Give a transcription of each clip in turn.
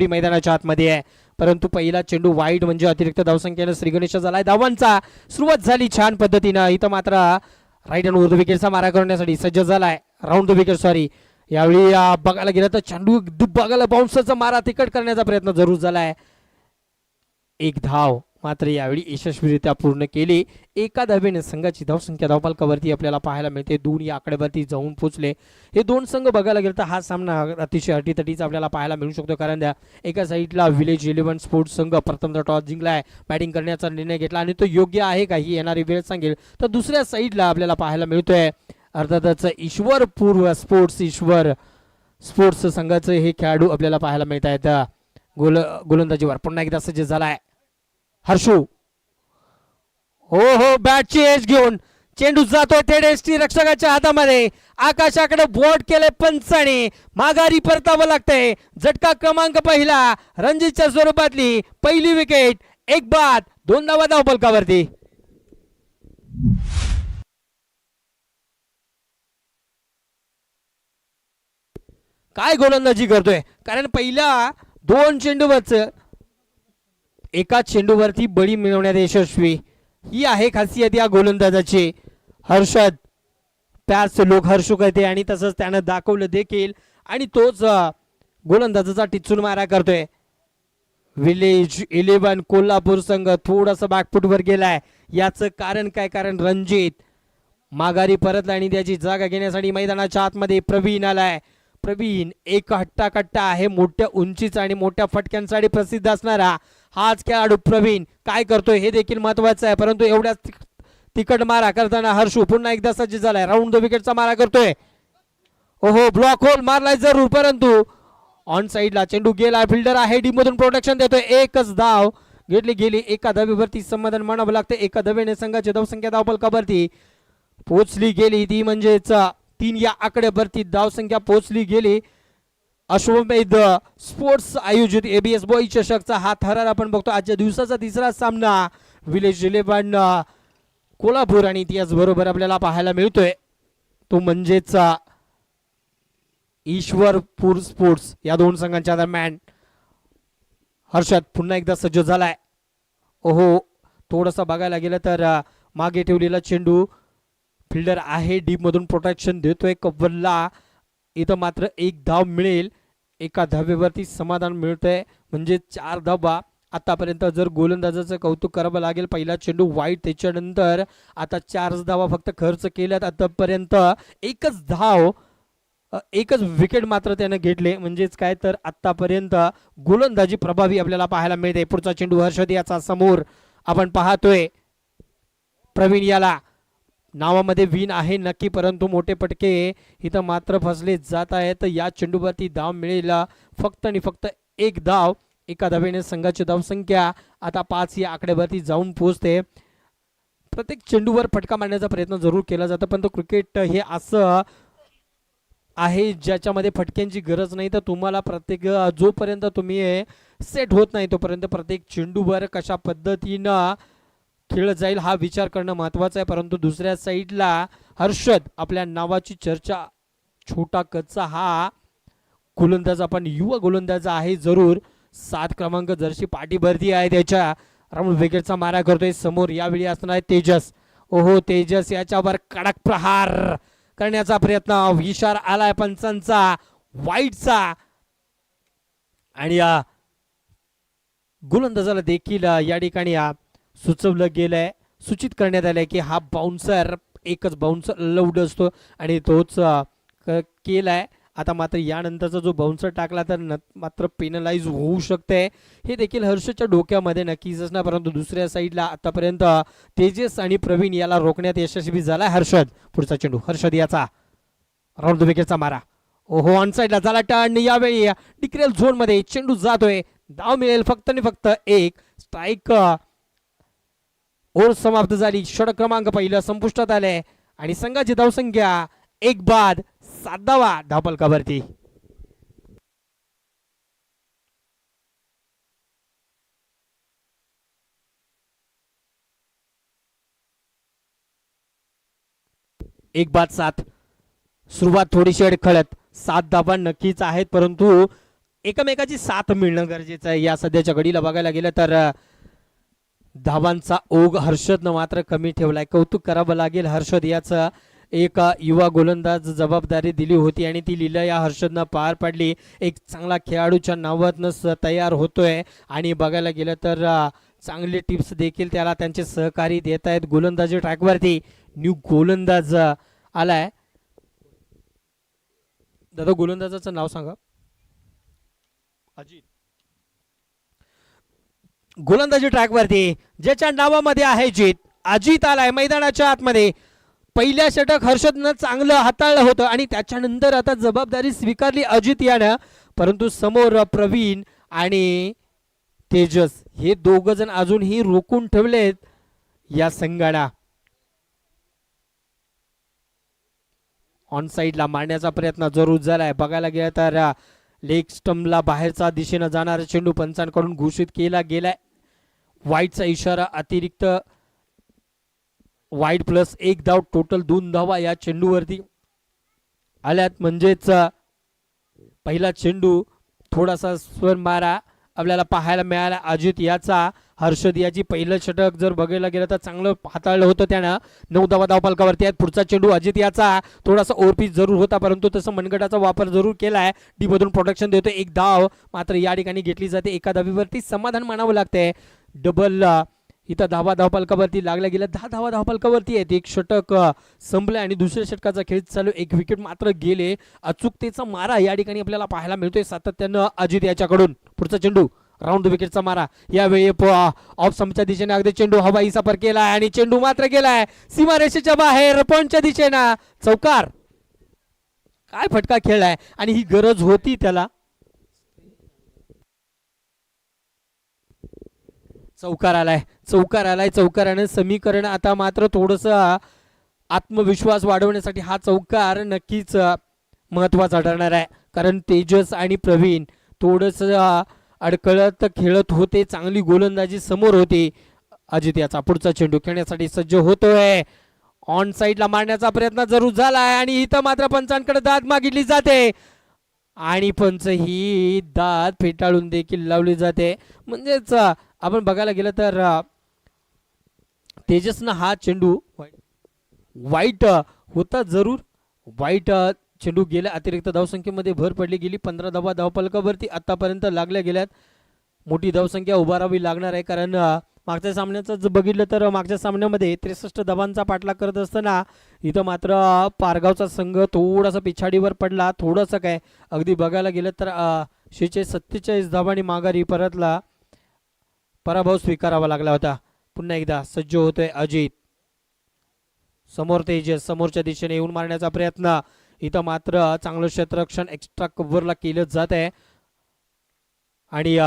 मैदानाच्या आतमध्ये आहे, परंतु पहिला चेंडू वाईड म्हणजे अतिरिक्त धावसंख्येने श्रीगणेश झालाय. धावांचा सुरुवात झाली छान पद्धतीनं. इथं मात्र राईट हँड उर्ध विकेटचा मारा करण्यासाठी सज्ज झालाय. Round the wicket sorry. यावेळी बघायला गेलं तर चेंडू बघायला बाउन्सरचा मारा तिकट करण्याचा प्रयत्न जरूर झालाय. एक धाव मात्र यावेळी यशस्वीरित्या पूर्ण केली. एका धावेने संघाची धावसंख्या धावफलकावरती आपल्याला पाहायला मिळते. 2 या आकड्यावरती जाऊन पोहोचले. हे दोन संघ बघायला गेलं तर हा सामना अतिशय अटीतटीचा आपल्याला पाहायला मिळू शकतो, कारण एका साईडला विलेज 11 स्पोर्ट्स संघ प्रथमतः टॉस जिंकलाय, बॅटिंग करण्याचा निर्णय घेतला आणि तो योग्य आहे का ही येणारी वेळ सांगेल. तर दुसऱ्या साईडला आपल्याला पाहायला मिळतोय अर्थातच ईश्वरपूर स्पोर्ट्स संघाचे हे खेळाडू आपल्याला पाहायला मिळत आहेत. गोलंदाजीवर पुन्हा एकदा सज्ज झालाय हर्षू. हो बॅटची एज घेऊन चेंडू जातोय थेट एसटी रक्षकाच्या हातामध्ये. आकाशाकडे बोट केले पंचाने, माघारी परतावं लागतंय. झटका क्रमांक पहिला, रणजीतच्या स्वरूपातली पहिली विकेट. एक बाद 2 धावा धावफलकावरती. काय गोलंदाजी करतोय, कारण पहिल्या 2 चेंडूवरच एका चेंडूवरती बळी मिळवण्यात यशस्वी. ही आहे खासियत या गोलंदाजाची. हर्षद त्याच लोक हर्षू कहते आणि तसंच त्यानं दाखवलं देखील, आणि तोच गोलंदाजाचा टिचून मारा करतोय. विलेज 11 कोल्हापूर संघ थोडासा बॅकफुटवर गेलाय. याचं कारण काय, कारण रणजित माघारी परतला आणि त्याची जागा घेण्यासाठी मैदानाच्या आतमध्ये प्रवीण आलाय. प्रवीण एक हट्टाकट्टा आहे, मोठ्या उंचीचा आणि मोठ्या फटक्यांसाठी प्रसिद्ध असणारा हाच खेळाडू प्रवीण काय करतोय हे देखील महत्वाचं आहे. परंतु एवढ्याच तिकट मारा करताना हर्षू पुन्हा एकदा सज्ज झालाय. राऊंड द विकेटचा मारा करतोय. ओहो ब्लॉक होल मारलाय जरूर, परंतु ऑन साइडला चेंडू गेला. फिल्डर आहे डी मधून प्रोटेक्शन देतोय. एकच धाव घेतली गेली. एका धावेवरती समाधान मानावं लागतं. एका धावेने संघाची धावसंख्या धावफलकावरती पोहोचली गेली, ती म्हणजेच 3 या आकड्यावरती धावसंख्या पोहोचली गेली. अश्वमेध स्पोर्ट्स आयोजित एबीएस बॉय चषकचा हा थरार आपण बघतो. आजच्या दिवसाचा तिसरा सामना विलेज 11 कोल्हापूर आणि त्याचबरोबर आपल्याला पाहायला मिळतोय तो म्हणजेच ईश्वरपूर स्पोर्ट्स या 2 संघांच्या दरम्यान. हर्षद पुन्हा एकदा सज्ज झालाय. ओहो थोडंसं बघायला गेलं तर मागे ठेवलेला चेंडू फिल्डर आहे डीप मधून प्रोटेक्शन देतोय कव्वलला. इथं मात्र 1 धाव मिळेल. एका धावेवरती समाधान मिळतंय म्हणजे 4 धावा. आतापर्यंत जर गोलंदाजाचं कौतुक करावं लागेल, पहिला चेंडू वाईट, त्याच्यानंतर आता 4 धावा फक्त खर्च केल्यात आतापर्यंत. एकच विकेट मात्र त्यानं घेतले, म्हणजेच काय तर आतापर्यंत गोलंदाजी प्रभावी आपल्याला पाहायला मिळते. पुढचा चेंडू हर्षद याचा समोर आपण पाहतोय. प्रवीण याला नावामध्ये विन आहे नक्की, परंतु मोठे पटके इथं मात्र फसले जात आहेत. या चेंडूवरती धाव मिळेल फक्त आणि फक्त 1 धाव. एका धावेने संघाची धावसंख्या आता 5 या आकड्यावरती जाऊन पोहोचते. प्रत्येक चेंडूवर फटका मारण्याचा प्रयत्न जरूर केला जातो, पण तो क्रिकेट हे असं आहे ज्याच्यामध्ये फटक्यांची गरज नाही. तर तुम्हाला प्रत्येक जोपर्यंत तुम्ही सेट होत नाही तोपर्यंत प्रत्येक चेंडूवर कशा पद्धतीनं खेळ जाईल हा विचार करणं महत्वाचं आहे. परंतु दुसऱ्या साईडला हर्षद आपल्या नावाची चर्चा छोटा कच्चा हा गोलंदाज आपण युवा गोलंदाज आहे जरूर. 7 क्रमांक जर्सी पाठीवरती आहे त्याच्या. राऊंड विकेटचा मारा करतोय समोर. यावेळी असणार आहे तेजस. ओहो तेजस याच्यावर कडक प्रहार करण्याचा प्रयत्न. इशारा आलाय पंचांचा वाईटचा आणि गोलंदाजाला देखील या ठिकाणी सुचवलं गेलंय, सूचित करण्यात आलंय की हा बाउन्सर एकच बाउन्सर अलाउड असतो आणि तोच केलाय. आता मात्र यानंतरचा जो बाउन्सर टाकला तर मात्र पेनलाइज होऊ शकते. हे देखील हर्षच्या डोक्यामध्ये नक्कीच असणार. परंतु दुसऱ्या साईडला आतापर्यंत तेजस आणि प्रवीण याला रोखण्यात यशस्वी झालाय हर्षद. पुढचा चेंडू हर्षद याचा राऊंड द विकेटचा मारा. ओहो ऑन साईडला झाला टर्न. यावेळी डिक्रेल झोन मध्ये चेंडू जातोय. धाव मिळेल फक्त आणि फक्त 1. स्ट्राईक ओव्हर समाप्त झाली. षटक क्रमांक पहिलं संपुष्टात आले आणि संघाची धावसंख्या 1 बाद 7 धावा धावफलकावरती. एक बाद 7. सुरुवात थोडीशी अडखळत. 7 धावा नक्कीच आहेत, परंतु एकमेकाची साथ मिळणं गरजेचं आहे. या सध्याच्या घडीला बघायला गेलं तर धावांचा ओघ हर्षदनं मात्र कमी ठेवलाय. कौतुक करावं लागेल हर्षद याचं. एक युवा गोलंदाज जबाबदारी दिली होती आणि ती लीला या हर्षदनं पार पाडली. एक चांगला खेळाडूच्या नावातनं तयार होतोय आणि बघायला गेलं तर चांगले टिप्स देखील त्याला त्यांचे सहकारी देत आहेत. गोलंदाजी ट्रॅकवरती न्यू गोलंदाज आलाय. दादा गोलंदाजाचं नाव सांगा. अजित. गोलंदाजी ट्रॅकवरती ज्याच्या नावामध्ये आहे जीत, अजित आलाय मैदानाच्या आतमध्ये. पहिल्या षटक हर्षदनं चांगलं हाताळलं होतं आणि त्याच्यानंतर आता जबाबदारी स्वीकारली अजित यानं. परंतु समोर प्रवीण आणि तेजस हे दोघ जण अजूनही रोखून ठेवलेत या संघाला. ऑन साईडला मारण्याचा प्रयत्न जरूर झालाय. बघायला गेला तर लेग स्टंपला बाहेरचा दिशेनं जाणारा चेंडू पंचांकडून घोषित केला गेलाय. वाईटचा इशारा, अतिरिक्त वाईट प्लस 1 धाव, टोटल 2 धावा या चेंडूवरती आल्यात. म्हणजेच पहिला चेंडू थोडासा स्वर मारा आपल्याला पाहायला मिळाला अजित याचा. हर्षद याची पहिलं षटक जर बघायला गेलं तर चांगलं हाताळलं होतं त्यानं. 9 धावा धावफलकावरती आहेत. पुढचा चेंडू अजित याचा थोडासा ओव्हरपिच जरूर होता परंतु तसं मनगटाचा वापर जरूर केलाय. डी मधून प्रोटेक्शन देतो. 1 धाव मात्र या ठिकाणी घेतली जाते. एका धावीवरती समाधान मानावं लागतंय. डबल इथं धावफलकावरती लागल्या गेल्या 10 धावा धावफलकावरती आहेत. एक षटक संपलं आणि दुसऱ्या षटकाचा खेळ चालू. एक विकेट मात्र गेले. अचूकतेचा मारा या ठिकाणी आपल्याला पाहायला मिळतोय सातत्यानं अजित याच्याकडून. पुढचा चेंडू राऊंड विकेटचा मारा. यावेळी ऑफ स्टंपच्या दिशेने अगदी चेंडू हवाई सफर केलाय आणि चेंडू मात्र गेलाय सीमारेषेच्या बाहेर पॉइंटच्या दिशेनं. चौकार. काय फटका खेळलाय आणि ही गरज होती त्याला. चौकार आलाय. चौकाराने समीकरण आता मात्र थोडस आत्मविश्वास वाढवण्यासाठी हा चौकार नक्कीच महत्वाचा ठरणार आहे. कारण तेजस आणि प्रवीण थोडस अडकळत खेळत होते. चांगली गोलंदाजी समोर होती. अजित याचा पुढचा चेंडू खेळण्यासाठी सज्ज होतोय. ऑन साईडला मारण्याचा प्रयत्न जरूर झालाय आणि इथं मात्र पंचांकडे दाद मागितली जाते आणि पंच ही दाद फेटाळून देखील लावली जाते. म्हणजेच आपण बघायला गेलं तर तेजसनं हा चेंडू वाईट होता जरूर. वाईट चेंडू गेल्या. अतिरिक्त धावसंख्येमध्ये भर पडली गेली. 15 धावा धावफलकावरती आतापर्यंत लागल्या गेल्यात. मोठी धावसंख्या उभारावी लागणार आहे कारण मागच्या सामन्याचं जर बघितलं तर मागच्या सामन्यामध्ये 63 धावांचा पाठलाग करत असताना इथं मात्र पारगावचा संघ थोडासा पिछाडीवर पडला. थोडंसं काय अगदी बघायला गेलं तर 47 धावांनी माघारी परतला. पराभव स्वीकारावा लागला होता. पुन्हा एकदा सज्ज होतोय अजित. समोर तेजस समोरच्या दिशेने येऊन मारण्याचा प्रयत्न. इथं मात्र चांगलं क्षेत्ररक्षण एक्स्ट्रा कव्हरला केलं जात आहे आणि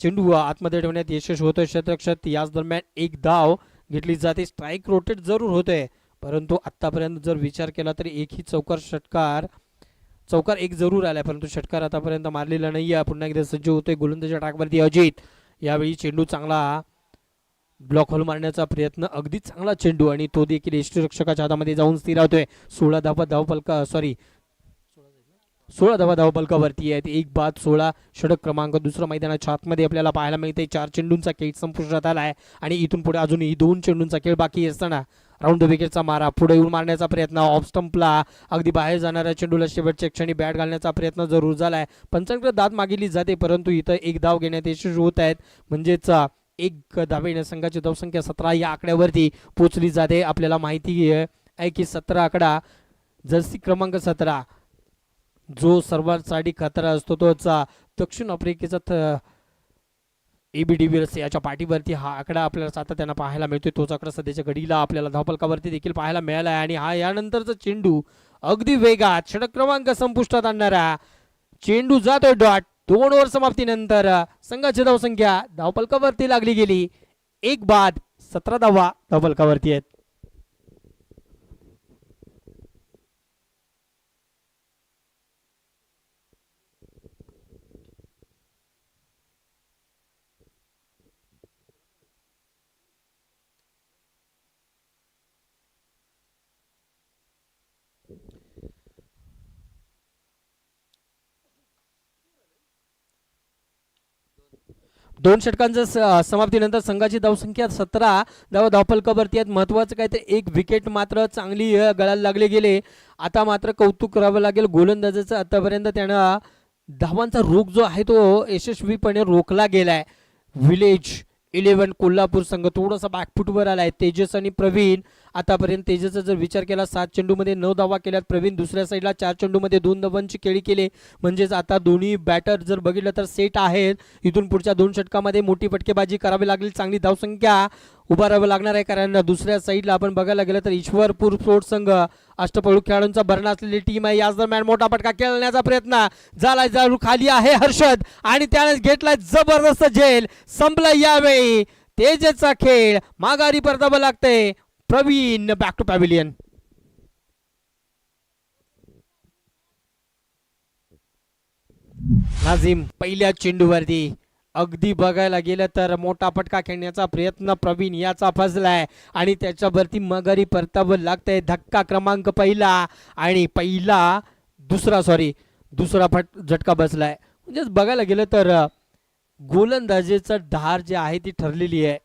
चेंडू आतमध्ये ठेवण्यात यशस्वी होतोय क्षेत्ररक्षक. याच दरम्यान 1 धाव घेतली जाते. स्ट्राईक रोटेट जरूर होतोय परंतु आतापर्यंत जर विचार केला तरी एकही चौकार एक जरूर आलाय परंतु षटकार आतापर्यंत मारलेला नाहीये. पुन्हा एकदा सज्ज होतोय गोलंदाजी ट्रॅकवरती अजित. यावेळी चेंडू चांगला ब्लॉक होल मारण्याचा प्रयत्न. अगदी चांगला चेंडू आणि तो देखील यष्टीरक्षकाच्या हातामध्ये जाऊन स्थिरावतोय. 16 धावा धावफलकावरती आहेत. 1 बाद 16 षटक क्रमांक. दुसरं मैदानाच्या आतमध्ये आपल्याला पाहायला मिळते. 4 चेंडूंचा खेळ संपुष्टात आलाय आणि इथून पुढे अजूनही 2 चेंडूंचा खेळ बाकी असताना राऊंड विकेटचा मारा. पुढे येऊन मारण्याचा प्रयत्न. ऑफ स्टंपला अगदी बाहेर जाणाऱ्या चेंडूला शेवटच्या क्षणी बॅट घालण्याचा प्रयत्न जरूर झालाय. पंचांकडे दाद मागितली जाते परंतु इथं 1 धाव घेण्यात यशस्वी होत आहेत. म्हणजेच 1 धावेने संघाची धावसंख्या 17 या आकड्यावरती पोहोचली जाते. आपल्याला माहिती आहे की 17 आकडा जर्सी क्रमांक 17 जो सर्वांसाठी खतरा असतो तोच दक्षिण आफ्रिकेचा एबी डिव्हिलियर्स याच्या पाठीवरती हा आकडा आपल्याला सातत्यानं पाहायला मिळतोय. तोच आकडा सध्याच्या घडीला आपल्याला धावफलकावरती देखील पाहायला मिळाला आहे आणि हा यानंतरचा चेंडू अगदी वेगात षटक क्रमांक संपुष्टात आणणारा चेंडू जातोय डॉट. 2 ओव्हर समाप्तीनंतर संघाची धावसंख्या धावफलकावरती लागली गेली. 1 बाद 17 धावा धावफलकावरती आहेत. दोन षटकांच्या समाप्तीनंतर संघाची धावसंख्या 17 धावफलकावरती आहेत. महत्वाचं काय तर एक विकेट मात्र चांगली गळायला लागले गेले. आता मात्र कौतुक करावं लागेल गोलंदाजाचं, आतापर्यंत त्यानं धावांचा रोख जो आहे तो यशस्वीपणे रोखला गेलाय. विलेज 11 कोल्हापूर संघ थोडासा बॅकफुटवर आलाय. तेजस आणि प्रवीण आतापर्यंत तेजसचा जर विचार केला 7 चेंडूमध्ये 9 धावा केल्यात. प्रवीण दुसऱ्या साईडला 4 चेंडूमध्ये 2 धावांची खेळी केली. म्हणजेच आता दोन्ही बॅटर जर बघितलं तर सेट आहेत. इथून पुढच्या 2 षटकामध्ये मोठी फटकेबाजी करावी लागेल, चांगली धावसंख्या उभारावं लागणार आहे. कारण दुसऱ्या साईडला आपण बघायला गेलं तर ईश्वरपूर स्पोर्ट्स संघ अष्टपैलू खेळाडूंचा भरणा असलेली टीम आहे. याच दरम्यान मोठा फटका खेळण्याचा प्रयत्न झालाय, जाळू खाली आहे हर्षद आणि त्याने घेतलाय जबरदस्त झेल. संपला यावेळी तेजचा खेळ, माघारी परतावं लागतंय. Praveen back to pavilion. Nazim पहिल्या चेंडूवरती अगदी बघायला गेलं तर मोठा फटका खेळण्याचा प्रयत्न प्रवीण याचा फसलाय आणि त्याच्यावरती मगारी परतावं लागतंय. धक्का क्रमांक पहिला आणि दुसरा झटका बसलाय. म्हणजेच बघायला गेलं तर गोलंदाजीचं धार जे आहे ती ठरलेली आहे.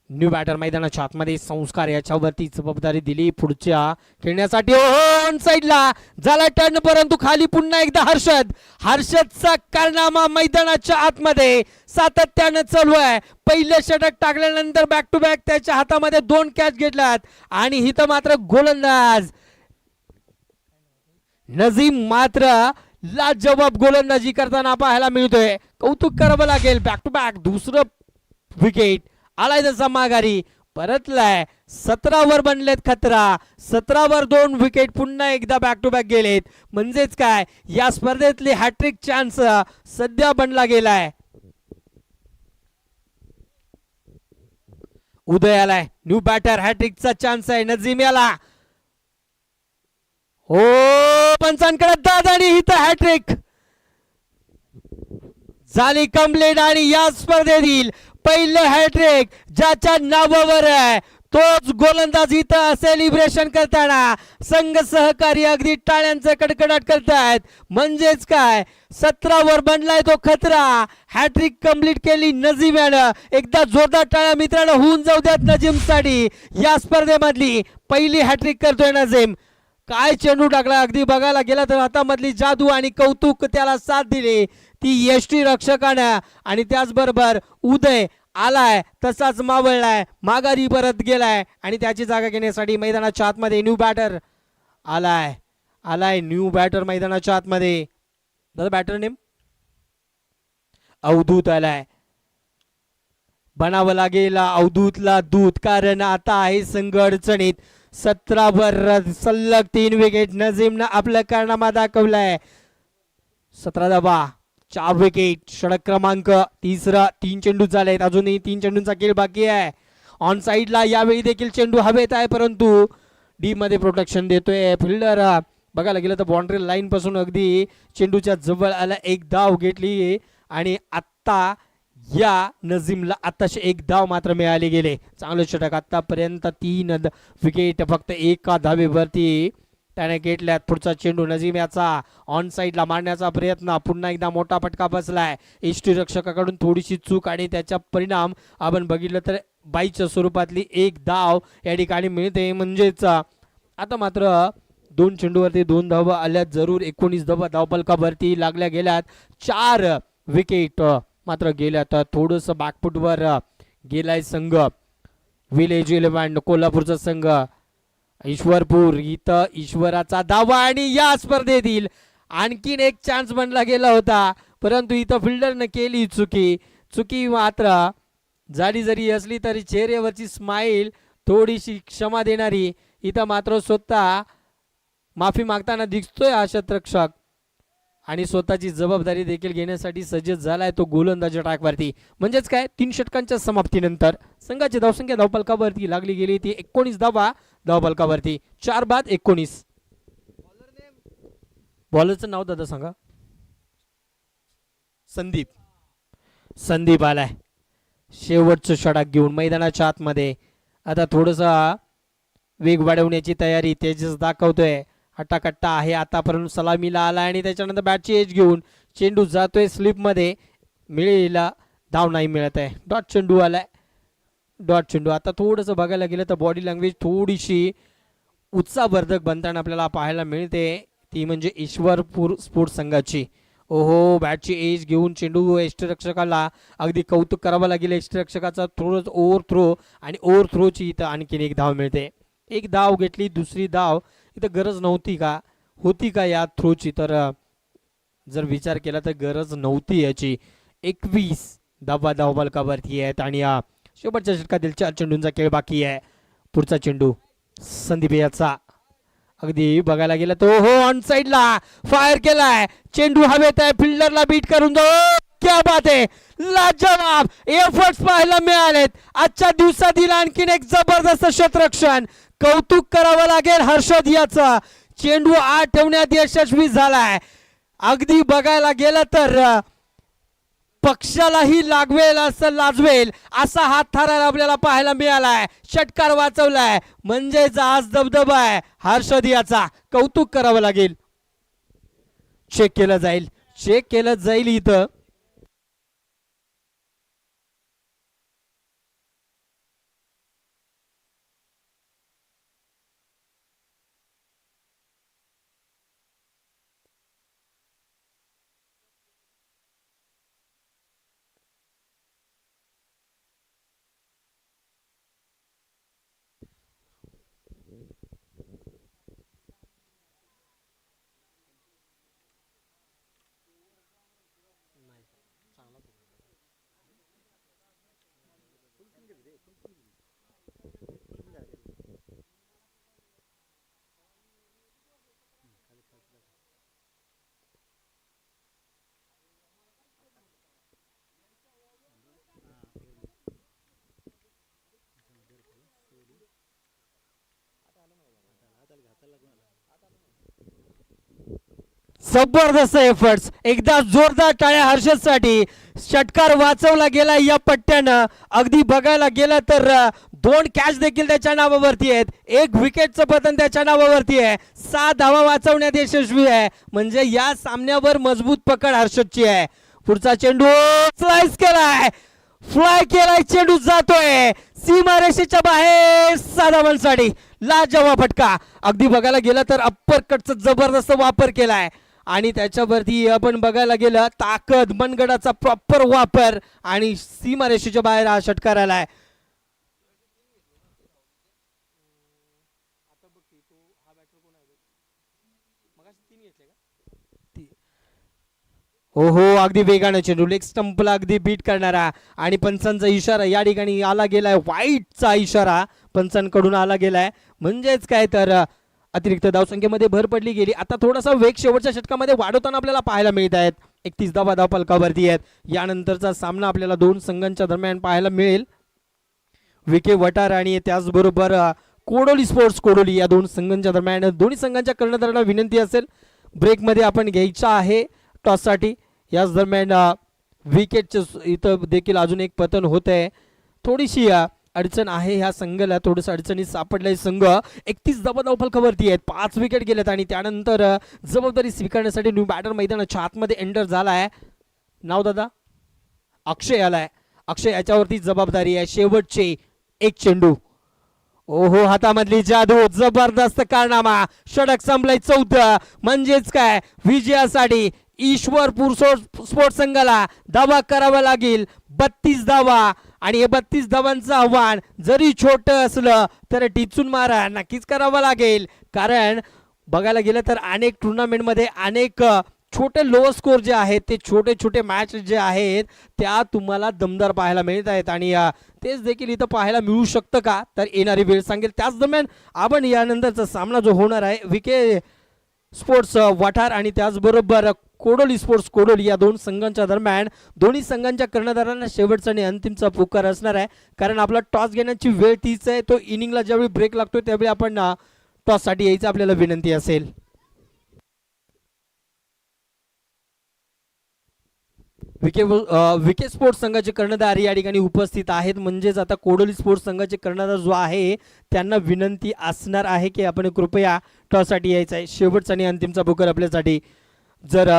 न्यू बॅटर मैदानाच्या आतमध्ये संस्कार याच्यावरती जबाबदारी दिली पुढच्या खेळण्यासाठी. ऑन साइडला झाला टर्न, परंतु खाली पुन्हा एकदा हर्षदचा कारनामा मैदानाच्या आतमध्ये सातत्यानं चालू आहे. पहिलं षटक टाकल्यानंतर बॅक टू बॅक त्याच्या हातामध्ये 2 कॅच घेतल्यात आणि इथं मात्र गोलंदाज नजीम मात्र लाजवाब गोलंदाजी करताना पाहायला मिळतोय. कौतुक करावं लागेल. बॅक टू बॅक दुसरं विकेट आलाय तसा माघारी परतलाय. 17 वर बनलेत खतरा. 17 वर 2 विकेट पुन्हा एकदा बॅक टू बॅक गेलेत. म्हणजेच काय या स्पर्धेतली हॅट्रिक चान्स सध्या बनला गेलाय. उदय आलाय, न्यू बॅटर, हॅट्रिकचा चान्स आहे नजीम याला. हो पंचांकडे दाद आणि इथं हॅट्रिक झाली कंप्लीट आणि या स्पर्धेतील पहिलं हॅट्रिक ज्याच्या नावावर आहे तोच गोलंदाज इथं सेलिब्रेशन करताना संघ सहकारी अगदी टाळ्यांचा कडकडाट करतायत. म्हणजेच काय 17 वर बनलाय तो खतरा. हॅट्रिक कंप्लीट केली नजीम यानं. एकदा जोरदार टाळ्या मित्रांनो होऊन जाऊ द्यात नजीमसाठी. या स्पर्धेमधली पहिली हॅट्रिक करतोय नजीम. काय चेंडू टाकला, अगदी बघायला गेला तर हातामधली जादू आणि कौतुक त्याला साथ दिली ती यष्टी रक्षकानं. आणि त्याचबरोबर उदय आलाय तसाच मावळलाय, माघारी परत गेलाय आणि त्याची जागा घेण्यासाठी मैदानाच्या आतमध्ये न्यू बॅटर आलाय न्यू बॅटर मैदानाच्या आतमध्ये. दादा बॅटर नेम अवधूत आलाय. बनावं लागेल अवधूतला दूत, कारण आता आहे संघ अडचणीत. 17 वर सलग 3 विकेट नजीमनं आपला कारनामा दाखवलाय. 17 धावा 4 विकेट. षटक क्रमांक 3 चेंडू झालेत, अजूनही 3 चेंडूंचा खेळ बाकी आहे. ऑन साइडला यावेळी देखील चेंडू हवेत आहे, परंतु डी मध्ये प्रोटेक्शन देतोय फिल्डर. बघायला गेलं तर बाउंड्री लाईन पासून अगदी चेंडूच्या जवळ आला. 1 धाव घेतली आणि आता या नजीमला आताशे 1 धाव मात्र मिळाले गेले. चांगलं षटक. आतापर्यंत 3 विकेट फक्त 1 धावेवरती त्याने घेतल्यात. पुढचा चेंडू नजीम याचा ऑन साइडला मारण्याचा प्रयत्न. पुन्हा एकदा मोठा फटका बसलाय. यष्टी रक्षकाकडून थोडीशी चूक आणि त्याचा परिणाम आपण बघितलं तर बाईच्या स्वरूपातली 1 धाव या ठिकाणी मिळते. म्हणजेच आता मात्र 2 चेंडूवरती 2 धावा आल्यात. जरूर 19 धावा धावफलकावरती लागल्या गेल्यात. 4 विकेट मात्र गेल्यात. थोडस बॅकफुटवर गेलाय संघ. विलेज 11 कोल्हापूरचा संघ. ईश्वरपूर इथं ईश्वराचा धावा आणि या स्पर्धेतील आणखीन एक चान्स बनला गेला होता, परंतु इथं फिल्डरने केली चुकी मात्र झाली जरी असली तरी चेहऱ्यावरची स्माईल थोडीशी क्षमा देणारी इथं मात्र स्वतः माफी मागताना दिसतोय हा शतरक्षक आणि स्वतःची जबाबदारी देखील घेण्यासाठी सज्ज झालाय तो गोलंदाजी ट्रॅकवरती. म्हणजेच काय 3 षटकांच्या समाप्तीनंतर संघाची धावसंख्या धावफलकावरती लागली गेली ती 19 धावा धावफलकावरती. 4 बाद 19. बॉलरचं नाव दादा सांगा. संदीप आलाय शेवटचं षटक घेऊन मैदानाच्या आतमध्ये. आता थोडसा वेग वाढवण्याची तयारी तेजस दाखवतोय. हट्टाकट्टा आहे आतापर्यंत. सलामीला आला आणि त्याच्यानंतर बॅटची एज घेऊन चेंडू जातोय स्लिप मध्ये. मिळेला धाव नाही मिळत आहे. डॉट चेंडू आलाय. डॉट चेंडू. आता थोडंसं बघायला गेलं तर बॉडी लँग्वेज थोडीशी उत्साहवर्धक बनताना आपल्याला पाहायला मिळते, ती म्हणजे ईश्वरपूर स्पोर्ट्स संघाची. ओहो, बॅटची एज घेऊन चेंडू यष्टीरक्षकाला अगदी कौतुक करावं लागेल. यष्टीरक्षकाचा थोडंच ओव्हर थ्रो आणि ओव्हर थ्रोची इथं आणखीन एक धाव मिळते. एक धाव घेतली, दुसरी धाव इथं गरज नव्हती का, होती का या थ्रोची? तर जर विचार केला तर गरज नव्हती याची. 21 धावा धावफलकावरती आहेत आणि शेवटच्या षटकातील 4 चेंडूंचा खेळ बाकी आहे. पुढचा चेंडू संदीप याचा अगदी बघायला गेलं तो हो ऑन साइडला फायर केलाय. चेंडू हवेत आहे, फिल्डरला बीट करून जाऊ. क्या बात आहे, लाजवाब एफर्ट्स पाहायला मिळालेत आजच्या दिवसातील. आणखीन एक जबरदस्त क्षेत्ररक्षण, कौतुक करावं लागेल हर्षद याचा. चेंडू आत ठेवण्यात यशस्वी झालाय. अगदी बघायला गेलं तर पक्षालाही लागवेल असं लाजवेल असा हात थारा आपल्याला पाहायला मिळालाय. षटकार वाचवलाय म्हणजेच आज दबदबा आहे हर्षद याचा. कौतुक करावं लागेल. चेक केलं जाईल, चेक केलं जाईल इथं. जबरदस्त एफर्ट्स, एकदा जोरदार टाळ्या हर्षदसाठी. षटकार वाचवला गेला या पट्ट्यानं. अगदी बघायला गेलं तर 2 कॅच देखील त्याच्या नावावरती आहेत, 1 विकेटचं पतन त्याच्या नावावरती आहे. 6 धावा वाचवण्यात यशस्वी आहे, म्हणजे या सामन्यावर मजबूत पकड हर्षदची आहे. पुढचा चेंडू स्लाइस केलाय, फ्लाय केलाय, चेंडू जातोय सीमारेषेच्या बाहेर. 6 धावांसाठी लाजवाब फटका. अगदी बघायला गेलं तर अप्पर कटचा जबरदस्त वापर केलाय आणि त्याच्यावरती आपण बघायला गेलं ताकद मनगडाचा प्रॉपर वापर आणि सीमारेषेच्या बाहेर हा षटकार आलाय. हो हो, अगदी वेगाने चेंडू लेग स्टंपला अगदी बीट करणारा आणि पंचांचा इशारा या ठिकाणी आला गेलाय. वाईटचा इशारा पंचांकडून आला गेलाय, म्हणजेच काय तर अतिरिक्त धावसंख्येमध्ये भर पडली गेली. आता थोडासा वेग शेवटच्या षटकामध्ये वाढवताना आपल्याला पाहायला मिळत आहेत. 31 धावा धावफलकावरती आहेत. यानंतरचा सामना आपल्याला 2 संघांच्या दरम्यान पाहायला मिळेल. विके वटार आणि त्याचबरोबर कोडोली स्पोर्ट्स कोडोली या 2 संघांच्या दरम्यान. दोन्ही संघांच्या कर्णधारांना विनंती असेल ब्रेकमध्ये आपण घ्यायचा आहे टॉससाठी. याच दरम्यान विकेटचं इथं देखील अजून एक पतन होत आहे. थोडीशी अडचण आहे ह्या संघाला, थोडंसं अडचणीत सापडलाय संघ. 31 धावा धावफलकावरती आहेत, 5 विकेट गेलेत आणि त्यानंतर जबाबदारी स्वीकारण्यासाठी न्यू बॅटर मैदानाच्या आतमध्ये एंटर झालाय. नाव दादा अक्षय आलाय. अक्षय याच्यावरती जबाबदारी आहे. शेवटचे 1 चेंडू. ओहो, हातामधली जादू, जबरदस्त कारनामा. षटक संपलंय 14, म्हणजेच काय विजयासाठी ईश्वरपूर स्पोर्ट्स संघाला धावा करावा लागेल 32 धावा. आणि हे 32 धावांचं आव्हान जरी छोटं असलं तर टिचून मारा नक्कीच करावं लागेल, कारण बघायला गेलं तर अनेक टुर्नामेंटमध्ये अनेक छोटे लो स्कोर जे आहेत ते छोटे छोटे मॅच जे आहेत त्या तुम्हाला दमदार पाहायला मिळत आहेत आणि तेच देखील इथं पाहायला मिळू शकतं का, तर येणारी वेळ सांगेल. त्याच दरम्यान आपण यानंतरचा सामना जो होणार आहे विके स्पोर्ट्स वठार आणि त्याचबरोबर कोडोली स्पोर्ट्स कोडोली या 2 संघांच्या दरम्यान, दोन्ही संघांच्या कर्णधारांना शेवटचा आणि अंतिमचा पुकार असणार आहे, कारण आपला टॉस घेण्याची वेळ तीच आहे. तो इनिंगला ज्यावेळी ब्रेक लागतो त्यावेळी आपण टॉससाठी यायचं आपल्याला विनंती असेल. विके स्पोर्ट्स संघाचे कर्णधार या ठिकाणी उपस्थित आहेत, म्हणजेच आता कोडोली स्पोर्ट्स संघाचे कर्णधार जो आहे त्यांना विनंती असणार आहे की आपण कृपया टॉससाठी यायचं आहे. शेवटचा आणि अंतिमचा पुकार आपल्यासाठी. जर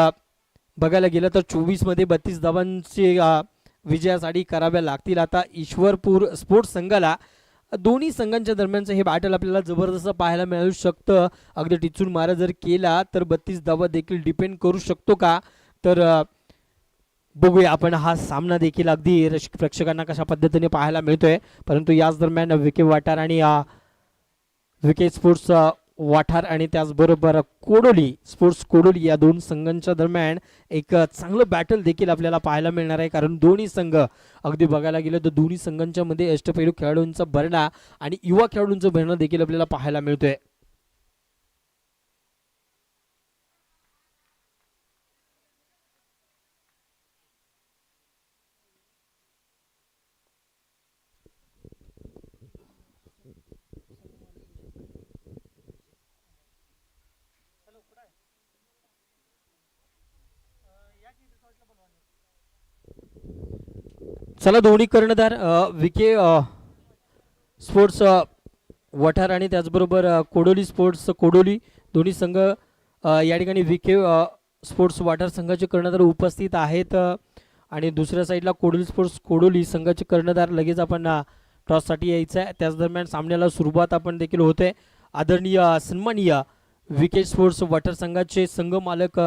बघायला गेलं तर 24 मध्ये 32 धावांची विजयासाठी कराव्या लागतील आता ईश्वरपूर स्पोर्ट्स संघाला. दोन्ही संघांच्या दरम्यानचं हे बॅटल आपल्याला जबरदस्त पाहायला मिळू शकतं. अगदी टिचून मारा जर केला तर 32 धावा देखील डिपेंड करू शकतो का, तर बघूया आपण हा सामना देखील अगदी प्रेक्षकांना कशा पद्धतीने पाहायला मिळतोय. परंतु याच दरम्यान विके वाटार आणि विके स्पोर्ट्स वाठार आणि त्याचबरोबर कोडोली स्पोर्ट्स कोडोली या दोन संघांच्या दरम्यान एक चांगलं बॅटल देखील आपल्याला पाहायला मिळणार आहे. कारण दोन्ही संघ अगदी बघायला गेलं तर दोन्ही संघांच्या मध्ये अष्टपैलू खेळाडूंचा भरणा आणि युवा खेळाडूंचं भरणं देखील आपल्याला पाहायला मिळतोय. चला दोन्ही कर्णधार विके स्पोर्ट्स वठार आणि त्याचबरोबर कोडोली स्पोर्ट्स कोडोली दोन्ही संघ या ठिकाणी विके स्पोर्ट्स वाठार संघाचे कर्णधार उपस्थित आहेत. आणि दुसऱ्या साईडला कोडोली स्पोर्ट्स कोडोली संघाचे कर्णधार लगेच आपण टॉससाठी यायचं आहे. त्याच दरम्यान सामन्याला सुरुवात आपण देखील होते. आदरणीय सन्माननीय विके स्पोर्ट्स वाठार संघाचे संघ मालक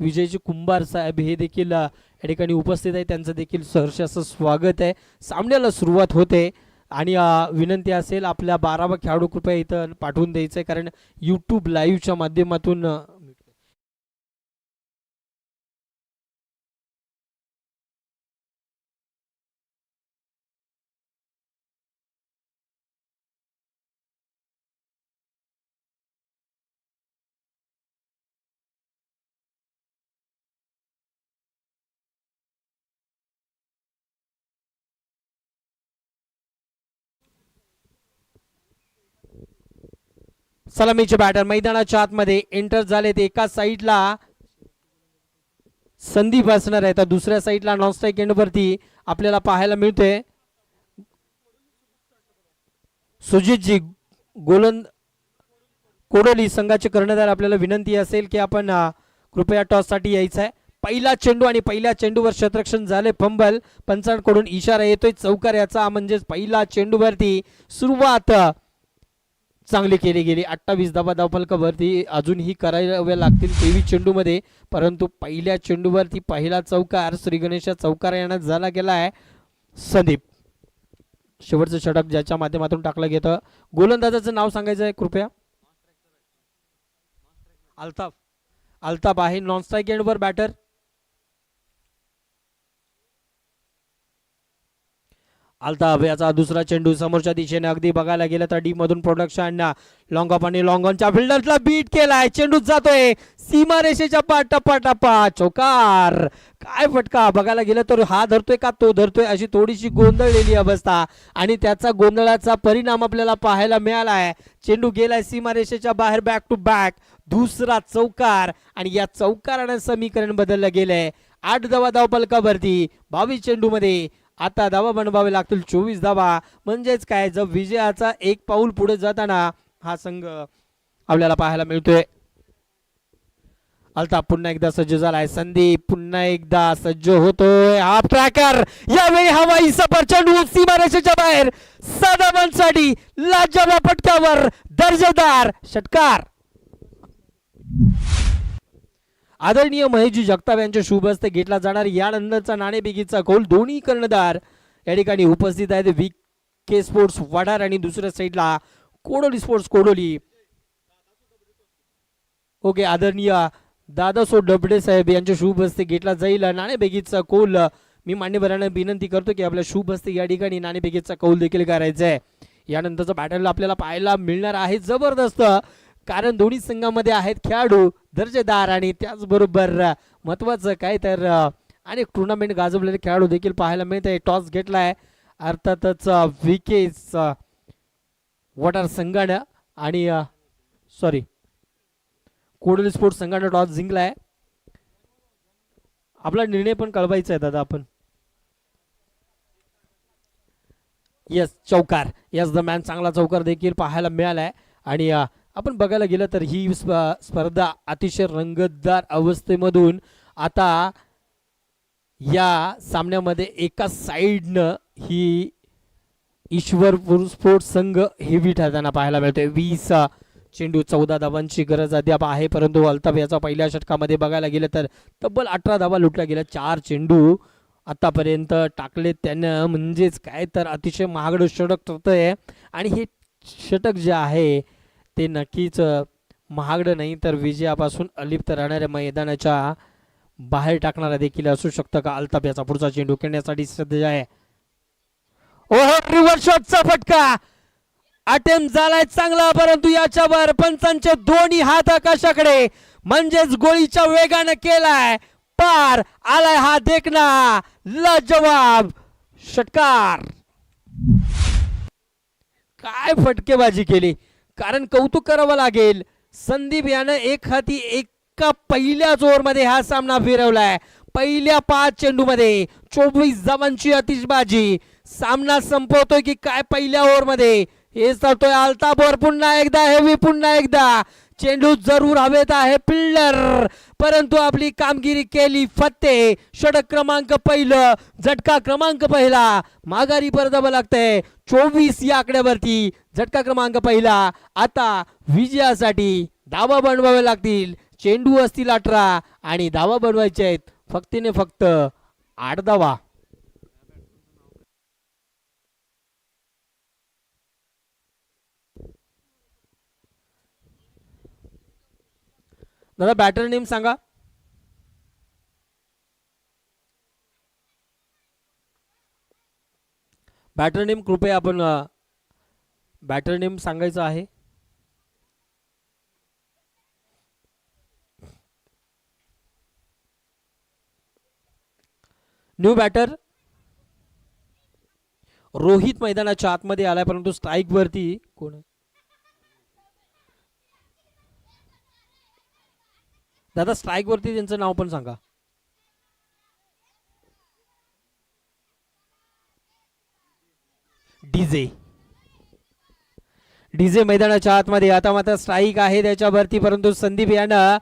विजयजी कुंभार साहेब हे देखील या ठिकाणी उपस्थित आहे. त्यांचं देखील सहर्ष असं स्वागत आहे. सामन्याला सुरुवात होते आणि विनंती असेल आपल्या 12 खेळाडू कृपया इथं पाठवून द्यायचं आहे, कारण यूट्यूब लाईव्हच्या माध्यमातून सलामीचे बॅटर मैदानाच्या आतमध्ये एंटर झालेत. एका साईडला संदीप असणार आहे तर दुसऱ्या साईडला नॉन स्ट्राईक एंडवरती आपल्याला पाहायला मिळतोय सुजितजी गोलंद कोडोली संघाचे कर्णधार. आपल्याला विनंती असेल की आपण कृपया टॉससाठी यायचं आहे. पहिला चेंडू आणि पहिल्या चेंडूवर शतरक्षण झाले. फंबल पंचांकडून इशारा येतोय चौकार याचा, म्हणजेच पहिला चेंडूवरती सुरुवात चांगली केली गेली. 28 धावा धावफलकावरती अजूनही कराव्या लागतील 23 चेंडूमध्ये, परंतु पहिल्या चेंडूवरती पहिला चौकार श्री गणेश चौकार यानं झाला गेला आहे. संदीप शेवटचं षटक ज्याच्या माध्यमातून टाकलं गेलं. गोलंदाजाचं नाव सांगायचं आहे कृपया. अल्ताफ. अल्ताफ आहे नॉन स्ट्राईक एंडवर बॅटर. अल्ताफ याचा दुसरा चेंडू समोरच्या दिशेने अगदी बघायला गेलं तर डी मधून प्रोडक्शन लॉंग ऑफ आणि लॉंग ऑनच्या फिल्डरला बीट केलाय. चेंडू जातोय सीमा रेषेच्या टप्पा चौकार. काय फटका बघायला गेलं तर हा धरतोय का तो धरतोय अशी थोडीशी गोंधळलेली अवस्था आणि त्याचा गोंधळाचा परिणाम आपल्याला पाहायला मिळाला आहे. चेंडू गेलाय सीमा रेषेच्या बाहेर. बॅक टू बॅक दुसरा चौकार आणि या चौकारानं समीकरण बदललं गेलंय. 8 धावा धावफलकावरती 22 चेंडू मध्ये आता धावा बनवावे लागतील 24 धावा. म्हणजेच काय, जर विजयाचा एक पाऊल पुढे जाताना हा संघ आपल्याला पाहायला मिळतोय. अल्ताफ पुन्हा एकदा सज्ज झालाय. संदीप पुन्हा एकदा सज्ज होतोय. हाफ ट्रॅकर यावेळी हवाई सफर चेंडू सीमारेषेच्या बाहेर. 7 धावांसाठी लाजवाब फटक्यावर दर्जेदार षटकार. आदरणीय महेशजी जगताप यांच्या शुभ हस्ते घेतला जाणार यानंतरचा नाणेफेकीचा कौल. दोन्ही कर्णधार या ठिकाणी उपस्थित आहेत. विके स्पोर्ट्स वडार आणि दुसऱ्या साईडला कोडोली स्पोर्ट्स कोडोली. ओके, आदरणीय दादासो डबडे साहेब यांच्या शुभ हस्ते घेतला जाईल नाणेफेकीचा कौल. मी मान्यवरांना विनंती करतो की आपल्या शुभ हस्ते या ठिकाणी नाणेफेकीचा कौल देखील करायचा आहे. यानंतरचा बॅटल आपल्याला पाहायला मिळणार आहे जबरदस्त, कारण दोन्ही संघामध्ये आहेत खेळाडू दर्जेदार आणि त्याचबरोबर महत्वाचं काय तर अनेक टुर्नामेंट गाजवलेले खेळाडू देखील पाहायला मिळत आहे. टॉस घेतलाय अर्थातच विकेस वॉटर संघानं आणि कोडोली स्पोर्ट्स संघानं टॉस जिंकलाय. आपला निर्णय पण कळवायचा आहे दादा आपण. यस चौकार. यस दरम्यान चांगला चौकार देखील पाहायला मिळालाय आणि आपण बघायला गेलं तर ही स्पर्धा अतिशय रंगतदार अवस्थेमधून आता या सामन्यामध्ये एका साईडनं ही ईश्वरपूर स्पोर्ट्स संघ हेवी ठरताना पाहायला मिळतोय. 20 चेंडू 14 धावांची गरज अद्याप आहे, परंतु अल्ताफ याचा पहिल्या षटकामध्ये बघायला गेलं तर तब्बल 18 धावा लुटल्या गेल्या. 4 चेंडू आतापर्यंत टाकले त्यानं, म्हणजेच काय तर अतिशय महागडं षटक ठरतंय. आणि हे षटक जे आहे ते नक्कीच महागडं नाही तर विजयापासून अलिप्त राहणाऱ्या मैदानाच्या बाहेर टाकणारा देखील असू शकतं का. अल्ताफ याचा पुढचा चेंडू खेळण्यासाठी सज्ज आहे. ओहो, रिव्हर्स शॉटचा फटका. अटेम्प्ट झालाय चांगला, परंतु याच्यावर पंचांचे दोन्ही हात आकाशाकडे, म्हणजेच गोळीच्या वेगाने केलाय पार. आलाय हा देखना लाजवाब षटकार. काय फटकेबाजी केली, कारण कौतुक करावं लागेल. संदीप यानं एक हाती एका पहिल्याच ओव्हरमध्ये हा सामना फिरवलाय. पहिल्या 5 चेंडूमध्ये 24 धावांची आतिषबाजी. सामना संपवतोय की काय पहिल्या ओव्हरमध्ये हे चालतोय. अल्ताफवर पुन्हा एकदा हेवी, पुन्हा एकदा चेंडू जरूर हवेत आहे फिल्डर, परंतु आपली कामगिरी केली फत्ते. षटक क्रमांक पहिलं, झटका क्रमांक पहिला, माघारी परतावं लागतंय. 24 या आकड्यावरती झटका क्रमांक पहिला. आता विजयासाठी धावा बनवावे लागतील. चेंडू असतील 18 आणि धावा बनवायचे आहेत फक्त 8 धावा. दादा बॅटर नेम सांगा. बॅटर नेम कृपया आपण बॅटर नेम सांगायचं आहे. न्यू बॅटर रोहित मैदानाच्या आतमध्ये आलाय, परंतु स्ट्राईक वरती कोण आहे दादा? स्ट्राईक वरती त्यांचं नाव पण सांगा. डीजे. डीजे मैदानाच्या आतमध्ये. आता मात्र स्ट्राईक आहे त्याच्यावरती, परंतु संदीप यानं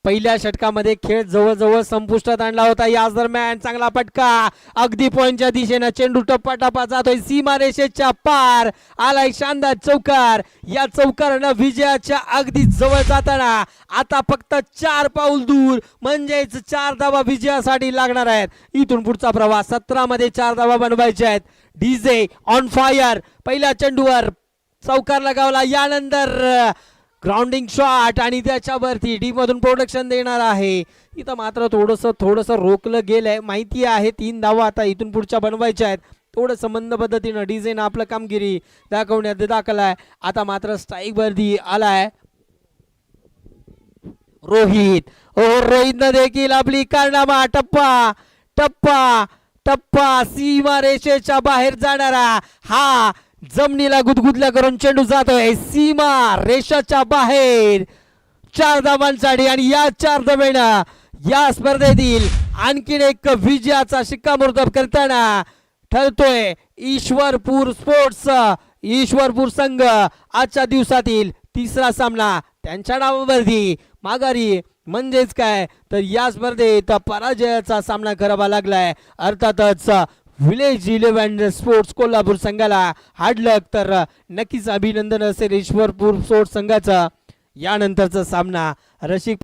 पहिल्या षटकामध्ये खेळ जवळजवळ संपुष्टात आणला होता. याच दरम्यान चांगला फटका अगदी पॉइंटच्या दिशेनं. चेंडू टप्पा जातोय सीमारेषेच्या पार. आलाय शानदार चौकार. या चौकारानं विजयाच्या अगदी जवळ जाताना आता फक्त 4 पाऊल दूर, म्हणजेच 4 धावा विजयासाठी लागणार आहेत. इथून पुढचा प्रवास 17 मध्ये 4 धावा बनवायच्या आहेत. DJ on fire. पहिल्या चेंडूवर चौकार लगावला, यानंतर ग्राउंडिंग शॉट आणि त्याच्यावरती डी मधून प्रोडक्शन देणार आहे. इथं मात्र थोडंसं रोखलं गेलंय. माहिती आहे 3 धावा आता इथून पुढच्या बनवायच्या आहेत. थोडंसं मंद पद्धतीनं डीजेनं आपलं कामगिरी दाखवण्यात दाखवलाय. आता मात्र स्ट्राईक वरती आलाय रोहित. रोहितनं देखील आपली कारनामा टप्पा सीमा रेषेच्या बाहेर जाणारा हा जमिनीला गुदगुदल्या करून चेंडू जातोय सीमा रेषाच्या बाहेर 4 धावांसाठी. आणि या 4 धावेनं या स्पर्धेतील आणखीन एक विजयाचा शिक्कामोर्तब करताना ठरतोय ईश्वरपूर स्पोर्ट्स. ईश्वरपूर संघ आजच्या दिवसातील 3रा सामना त्यांच्या नावावरती माघारी, म्हणजेच काय तर या स्पर्धेत पराजयाचा सामना करावा लागलाय. अर्थातच विलेज 11 स्पोर्ट्स कोल्हापूर संघाला हाडलक. तर नक्कीच अभिनंदन असेल ईश्वरपूर स्पोर्ट्स संघाचा. यानंतरचा सामना रसिक